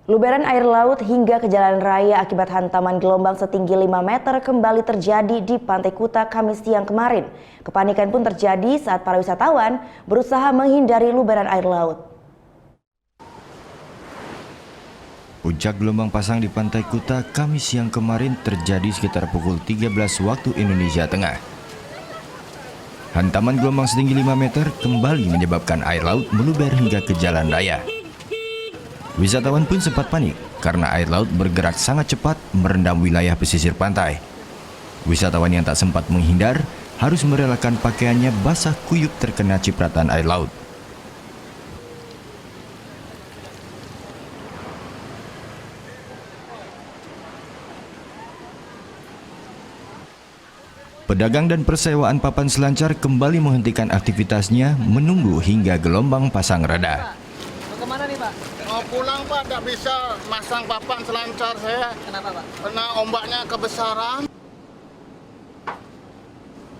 Luberan air laut hingga ke jalan raya akibat hantaman gelombang setinggi 5 meter kembali terjadi di Pantai Kuta Kamis siang kemarin. Kepanikan pun terjadi saat para wisatawan berusaha menghindari luberan air laut. Puncak gelombang pasang di Pantai Kuta Kamis siang kemarin terjadi sekitar pukul 13 waktu Indonesia Tengah. Hantaman gelombang setinggi 5 meter kembali menyebabkan air laut meluber hingga ke jalan raya. Wisatawan pun sempat panik karena air laut bergerak sangat cepat merendam wilayah pesisir pantai. Wisatawan yang tak sempat menghindar harus merelakan pakaiannya basah kuyup terkena cipratan air laut. Pedagang dan persewaan papan selancar kembali menghentikan aktivitasnya menunggu hingga gelombang pasang reda. Kemana nih Pak? Mau pulang Pak, tidak bisa masang papan selancar saya. Kenapa Pak? Karena ombaknya kebesaran.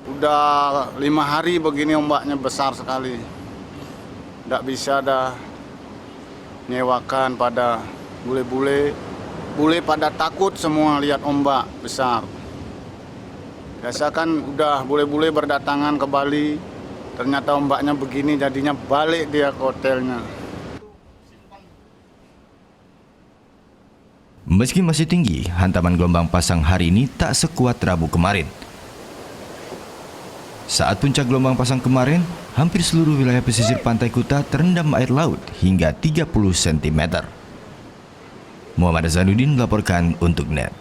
Udah 5 hari begini ombaknya besar sekali. Tidak bisa dah nyewakan pada bule-bule. Bule pada takut semua lihat ombak besar. Biasa kan udah bule-bule berdatangan ke Bali, ternyata ombaknya begini jadinya balik dia ke hotelnya. Meski masih tinggi, hantaman gelombang pasang hari ini tak sekuat Rabu kemarin. Saat puncak gelombang pasang kemarin, hampir seluruh wilayah pesisir Pantai Kuta terendam air laut hingga 30 cm. Muhammad Zainuddin melaporkan untuk NET.